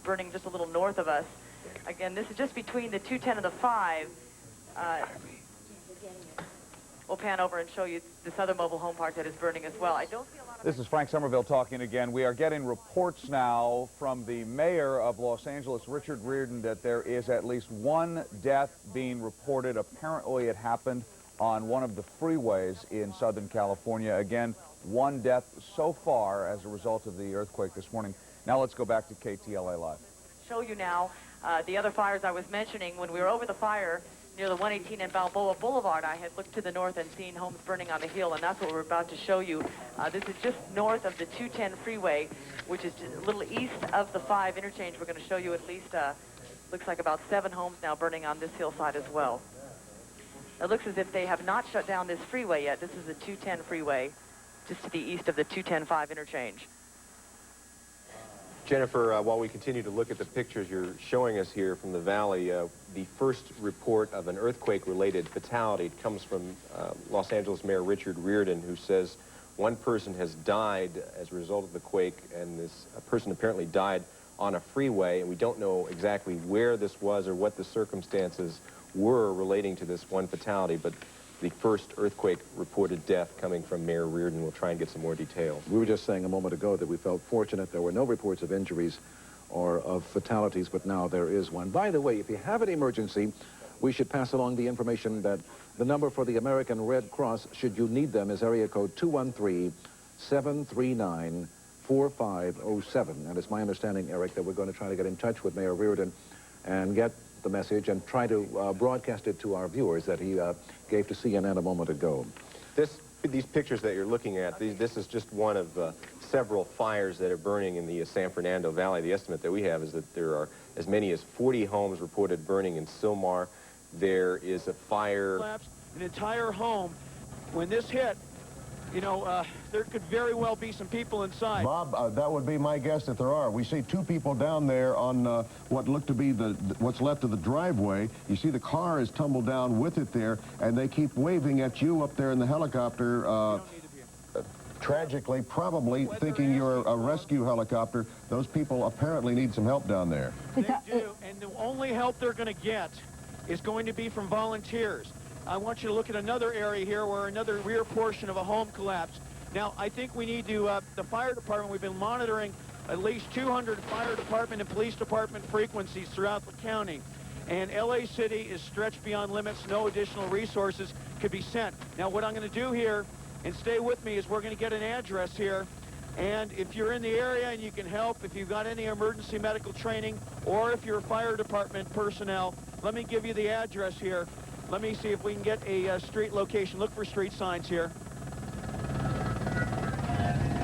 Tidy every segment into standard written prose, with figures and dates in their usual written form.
burning just a little north of us. Again, this is just between the 210 and the 5. We'll pan over and show you this other mobile home park that is burning as well. I don't see a lot of... This is Frank Somerville talking again. We are getting reports now from the mayor of Los Angeles, Richard Riordan, that there is at least one death being reported. Apparently it happened on one of the freeways in Southern California. Again, one death so far as a result of the earthquake this morning. Now let's go back to KTLA Live. Show you now the other fires I was mentioning. When we were over the fire near the 118 and Balboa Boulevard, I had looked to the north and seen homes burning on the hill, and that's what we're about to show you. This is just north of the 210 freeway, which is just a little east of the 5 interchange. We're going to show you at least, looks like about 7 homes now burning on this hillside as well. It looks as if they have not shut down this freeway yet. This is the 210 freeway, just to the east of the 210-5 interchange. Jennifer, while we continue to look at the pictures you're showing us here from the valley, the first report of an earthquake-related fatality comes from Los Angeles Mayor Richard Riordan, who says one person has died as a result of the quake, and this person apparently died on a freeway, and we don't know exactly where this was or what the circumstances were relating to this one fatality, but the first earthquake-reported death coming from Mayor Riordan. We'll try and get some more details. We were just saying a moment ago that we felt fortunate there were no reports of injuries or of fatalities, but now there is one. By the way, if you have an emergency, we should pass along the information that the number for the American Red Cross, should you need them, is area code 213-739-4507. And it's my understanding, Eric, that we're going to try to get in touch with Mayor Riordan and get the message and try to broadcast it to our viewers that he gave to CNN a moment ago. These pictures that you're looking at, this is just one of several fires that are burning in the San Fernando Valley. The estimate that we have is that there are as many as 40 homes reported burning in Silmar. There is a fire... An entire home. When this hit, you know, there could very well be some people inside. Bob, that would be my guess that there are. We see 2 people down there on what looked to be what's left of the driveway. You see the car is tumbled down with it there, and they keep waving at you up there in the helicopter. Tragically, probably thinking you're a rescue helicopter. Those people apparently need some help down there. They do, and the only help they're going to get is going to be from volunteers. I want you to look at another area here where another rear portion of a home collapsed. Now, I think we need to, the fire department, we've been monitoring at least 200 fire department and police department frequencies throughout the county. And LA City is stretched beyond limits. No additional resources could be sent. Now, what I'm going to do here, and stay with me, is we're going to get an address here. And if you're in the area and you can help, if you've got any emergency medical training, or if you're fire department personnel, let me give you the address here. Let me see if we can get a street location. Look for street signs here.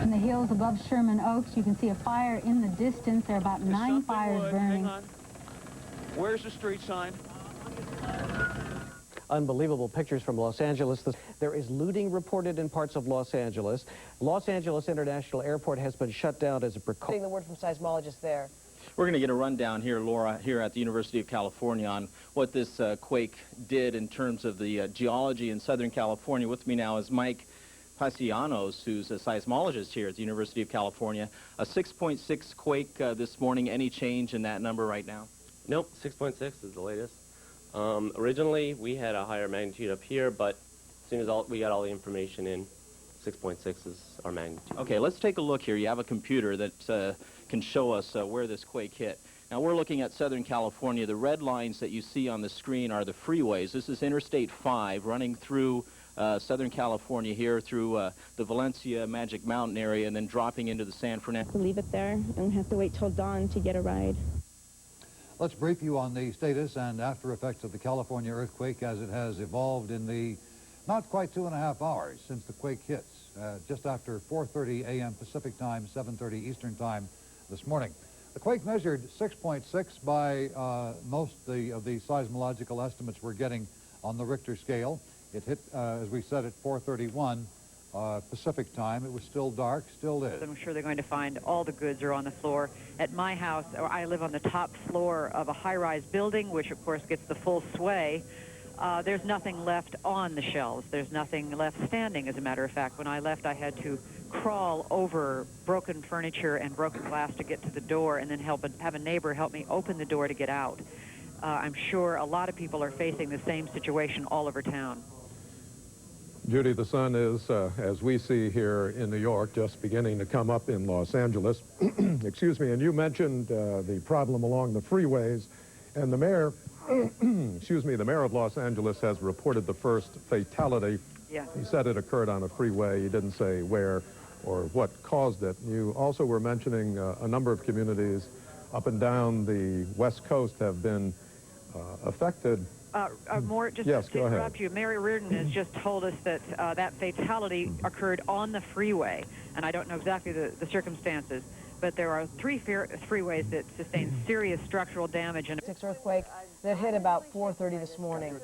In the hills above Sherman Oaks, you can see a fire in the distance. There are about 9 fires burning. Hang on. Where's the street sign? Unbelievable pictures from Los Angeles. There is looting reported in parts of Los Angeles. Los Angeles International Airport has been shut down as a precaution. Getting the word from seismologists there. We're going to get a rundown here, Laura, here at the University of California on what this quake did in terms of the geology in Southern California. With me now is Mike Pasianos, who's a seismologist here at the University of California. A 6.6 quake this morning. Any change in that number right now? Nope, 6.6 is the latest. Originally, we had a higher magnitude up here, but as soon as we got all the information in, 6.6 is our magnitude. Okay, let's take a look here. You have a computer that can show us where this quake hit. Now, we're looking at Southern California. The red lines that you see on the screen are the freeways. This is Interstate 5 running through Southern California here through the Valencia Magic Mountain area and then dropping into the San Fernando. Leave it there and have to wait till dawn to get a ride. Let's brief you on the status and after effects of the California earthquake as it has evolved in the not quite 2.5 hours since the quake hits, just after 4:30 a.m. Pacific time, 7:30 Eastern time this morning. The quake measured 6.6 by most of the seismological estimates we're getting on the Richter scale. It hit, as we said, at 4:31 Pacific time. It was still dark, still is. I'm sure they're going to find all the goods are on the floor. At my house, I live on the top floor of a high-rise building, which of course gets the full sway. There's nothing left on the shelves. There's nothing left standing, as a matter of fact. When I left, I had to crawl over broken furniture and broken glass to get to the door, and then have a neighbor help me open the door to get out. I'm sure a lot of people are facing the same situation all over town. Judy, the sun is, as we see here in New York, just beginning to come up in Los Angeles. Excuse me, and you mentioned the problem along the freeways, and the mayor, excuse me, the mayor of Los Angeles has reported the first fatality. Yeah. He said it occurred on a freeway. He didn't say where or what caused it. You also were mentioning a number of communities up and down the West Coast have been affected. Just to interrupt you, Mary Reardon has just told us that that fatality occurred on the freeway, and I don't know exactly the circumstances, but there are 3 freeways that sustained serious structural damage. And 6 earthquake that hit about 4:30 this morning.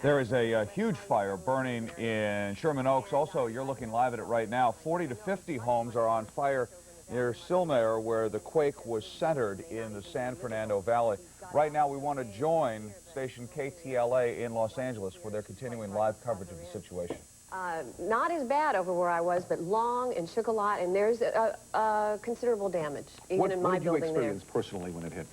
There is a huge fire burning in Sherman Oaks. Also, you're looking live at it right now. 40 to 50 homes are on fire near Silmar, where the quake was centered in the San Fernando Valley. Right now, we want to join station KTLA in Los Angeles, where they're continuing live coverage of the situation. Not as bad over where I was, but long and shook a lot, and there's considerable damage, even in my building there. What did you experience personally when it hit?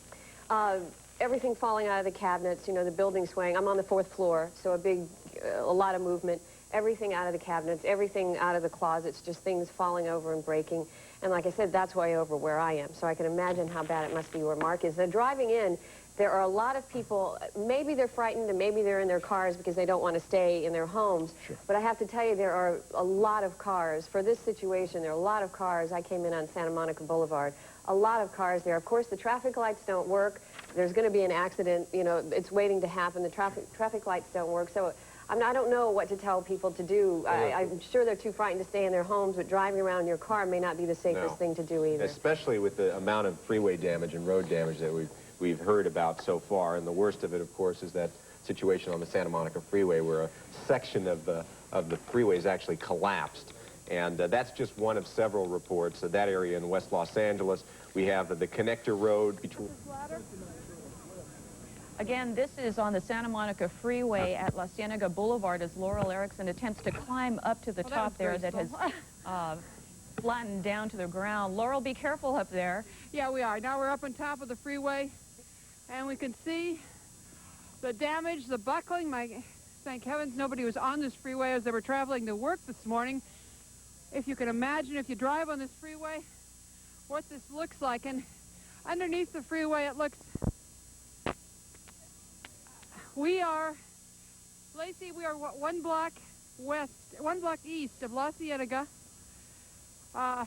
Everything falling out of the cabinets, you know, the building swaying. I'm on the 4th floor, so a lot of movement. Everything out of the cabinets, everything out of the closets, just things falling over and breaking. And like I said, that's way over where I am, so I can imagine how bad it must be where Mark is. Now, driving in, there are a lot of people, maybe they're frightened and maybe they're in their cars because they don't want to stay in their homes. Sure. But I have to tell you, there are a lot of cars. For this situation, there are a lot of cars. I came in on Santa Monica Boulevard. A lot of cars there. Of course, the traffic lights don't work. There's going to be an accident. You know, it's waiting to happen. The traffic lights don't work. So I don't know what to tell people to do. I'm sure they're too frightened to stay in their homes, but driving around in your car may not be the safest thing to do either. Especially with the amount of freeway damage and road damage that we've heard about so far. And the worst of it, of course, is that situation on the Santa Monica Freeway where a section of the freeway is actually collapsed. And that's just one of several reports. That area in West Los Angeles, we have the connector road between... Again, this is on the Santa Monica Freeway at La Cienega Boulevard as Laurel Erickson attempts to climb up to the top there that has flattened down to the ground. Laurel, be careful up there. Yeah, we are. Now we're up on top of the freeway, and we can see the damage, the buckling. Thank heavens nobody was on this freeway as they were traveling to work this morning. If you can imagine, if you drive on this freeway, what this looks like. And underneath the freeway, it looks... Lacey, we are 1 block west, 1 block east of La Cienega, on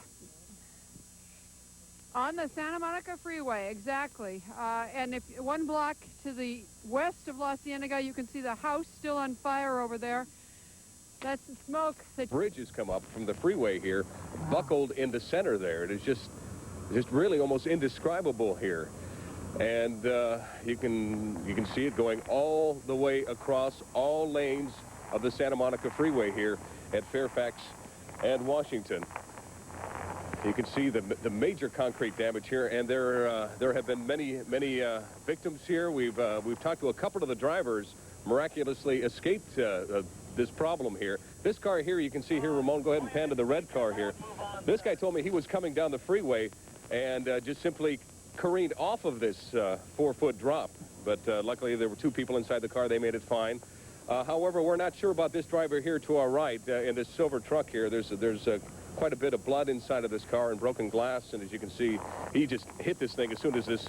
the Santa Monica Freeway, exactly. And if 1 block to the west of La Cienega, you can see the house still on fire over there. That's the smoke. Bridge has come up from the freeway here, buckled in the center there. It is just really almost indescribable here. And you can see it going all the way across all lanes of the Santa Monica Freeway here at Fairfax and Washington. You can see the major concrete damage here, and there have been many victims here. We've talked to a couple of the drivers, miraculously escaped this problem here. This car here, you can see here, Ramon, go ahead and pan to the red car here. This guy told me he was coming down the freeway and just simply careened off of this 4-foot drop, but luckily there were 2 people inside the car. They made it fine. However, we're not sure about this driver here to our right in this silver truck here. There's quite a bit of blood inside of this car and broken glass, and as you can see, he just hit this thing as soon as this